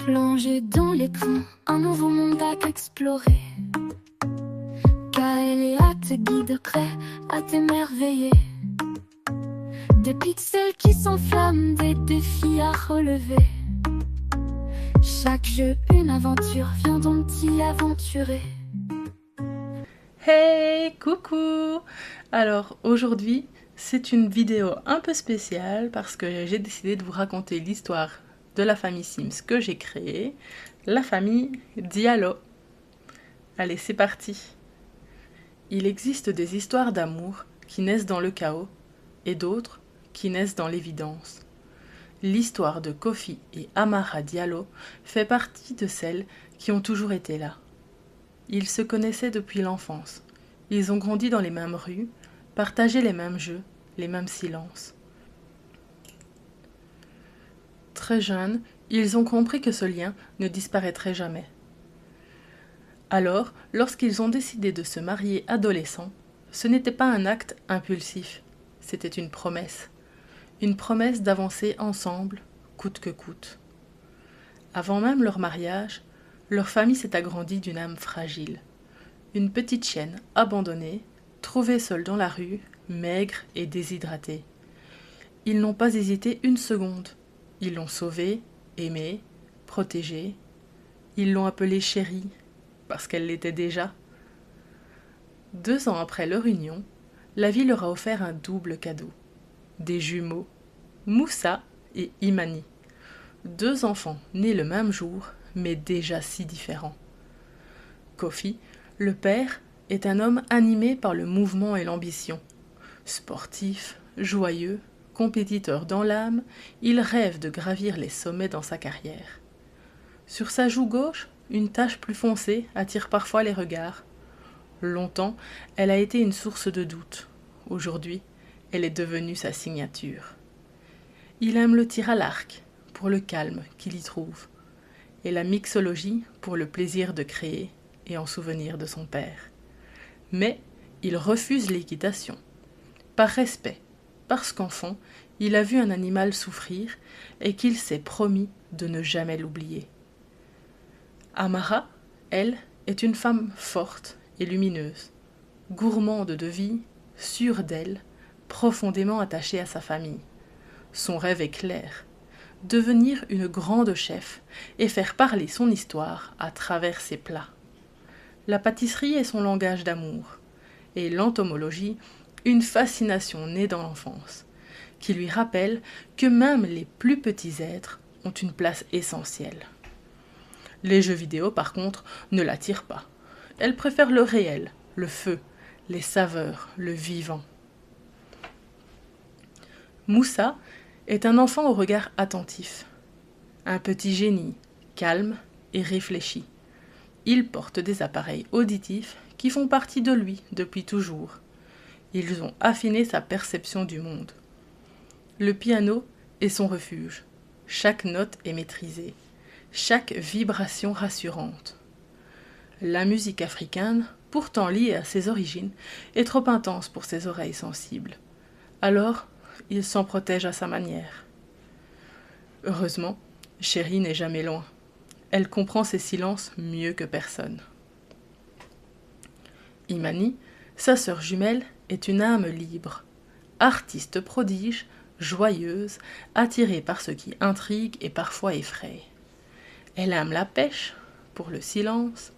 Plongé dans l'écran, un nouveau monde à explorer. Kaelia te guiderait à t'émerveiller. Des pixels qui s'enflamment, des défis à relever. Chaque jeu, une aventure, viens donc t'y aventurer. Hey, coucou! Alors aujourd'hui, c'est une vidéo un peu spéciale parce que j'ai décidé de vous raconter l'histoire de la famille Sims que j'ai créée, la famille Diallo. Allez, c'est parti! Il existe des histoires d'amour qui naissent dans le chaos et d'autres qui naissent dans l'évidence. L'histoire de Kofi et Amara Diallo fait partie de celles qui ont toujours été là. Ils se connaissaient depuis l'enfance. Ils ont grandi dans les mêmes rues, partagé les mêmes jeux, les mêmes silences. Très jeunes, ils ont compris que ce lien ne disparaîtrait jamais. Alors, lorsqu'ils ont décidé de se marier adolescents, ce n'était pas un acte impulsif, c'était une promesse. Une promesse d'avancer ensemble, coûte que coûte. Avant même leur mariage, leur famille s'est agrandie d'une âme fragile. Une petite chienne abandonnée, trouvée seule dans la rue, maigre et déshydratée. Ils n'ont pas hésité une seconde. Ils l'ont sauvée, aimée, protégée. Ils l'ont appelée chérie, parce qu'elle l'était déjà. 2 ans après leur union, la vie leur a offert un double cadeau. Des jumeaux, Moussa et Imani. 2 enfants nés le même jour, mais déjà si différents. Kofi, le père, est un homme animé par le mouvement et l'ambition. Sportif, joyeux, compétiteur dans l'âme, il rêve de gravir les sommets dans sa carrière. Sur sa joue gauche, une tache plus foncée attire parfois les regards. Longtemps, elle a été une source de doute. Aujourd'hui, elle est devenue sa signature. Il aime le tir à l'arc, pour le calme qu'il y trouve, et la mixologie pour le plaisir de créer et en souvenir de son père. Mais il refuse l'équitation, par respect, parce qu'enfant, il a vu un animal souffrir et qu'il s'est promis de ne jamais l'oublier. Amara, elle, est une femme forte et lumineuse, gourmande de vie, sûre d'elle, profondément attachée à sa famille. Son rêve est clair, devenir une grande chef et faire parler son histoire à travers ses plats. La pâtisserie est son langage d'amour, et l'entomologie, une fascination née dans l'enfance, qui lui rappelle que même les plus petits êtres ont une place essentielle. Les jeux vidéo, par contre, ne l'attirent pas. Elle préfère le réel, le feu, les saveurs, le vivant. Moussa est un enfant au regard attentif, un petit génie, calme et réfléchi. Il porte des appareils auditifs qui font partie de lui depuis toujours. Ils ont affiné sa perception du monde. Le piano est son refuge. Chaque note est maîtrisée, chaque vibration rassurante. La musique africaine, pourtant liée à ses origines, est trop intense pour ses oreilles sensibles. Alors, il s'en protège à sa manière. Heureusement, Chérie n'est jamais loin. Elle comprend ses silences mieux que personne. Imani, sa sœur jumelle, est une âme libre, artiste prodige, joyeuse, attirée par ce qui intrigue et parfois effraie. Elle aime la pêche, pour le silence,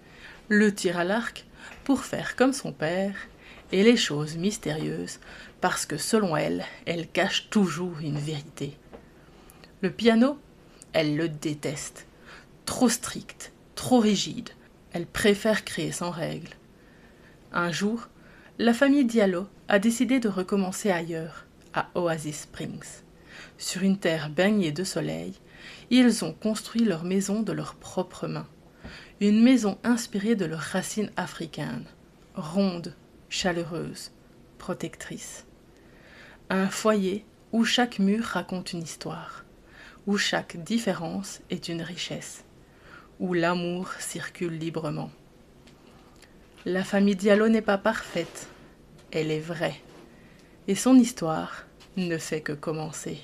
le tir à l'arc, pour faire comme son père, et les choses mystérieuses, parce que selon elle, elle cache toujours une vérité. Le piano, elle le déteste. Trop strict, trop rigide, elle préfère créer sans règles. Un jour, la famille Diallo a décidé de recommencer ailleurs, à Oasis Springs. Sur une terre baignée de soleil, ils ont construit leur maison de leurs propres mains. Une maison inspirée de leurs racines africaines, ronde, chaleureuse, protectrice. Un foyer où chaque mur raconte une histoire, où chaque différence est une richesse, où l'amour circule librement. La famille Diallo n'est pas parfaite, elle est vraie, et son histoire ne fait que commencer.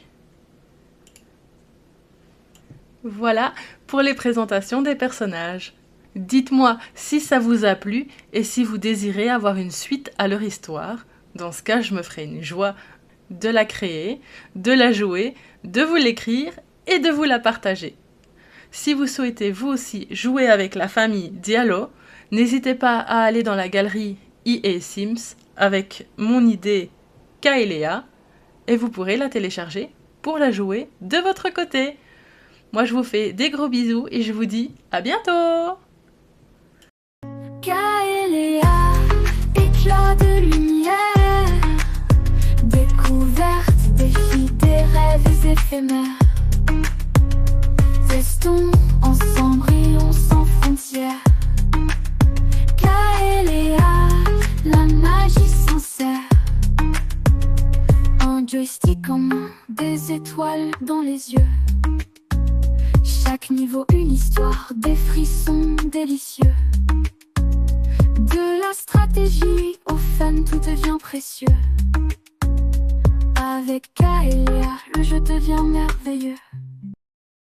Voilà pour les présentations des personnages. Dites-moi si ça vous a plu et si vous désirez avoir une suite à leur histoire. Dans ce cas, je me ferai une joie de la créer, de la jouer, de vous l'écrire et de vous la partager. Si vous souhaitez vous aussi jouer avec la famille Diallo, n'hésitez pas à aller dans la galerie EA Sims avec mon idée Kaelea et vous pourrez la télécharger pour la jouer de votre côté. Moi je vous fais des gros bisous et je vous dis à bientôt. Kaelea, éclat de lumière, découverte, défi des rêves éphémères. Restons ensemble, brillons sans frontières. Kaelea, la magie sincère. Un joystick en main, des étoiles dans les yeux. Chaque niveau une histoire, des frissons délicieux. De la stratégie au fun, tout devient précieux. Avec Kaelea, le jeu devient merveilleux.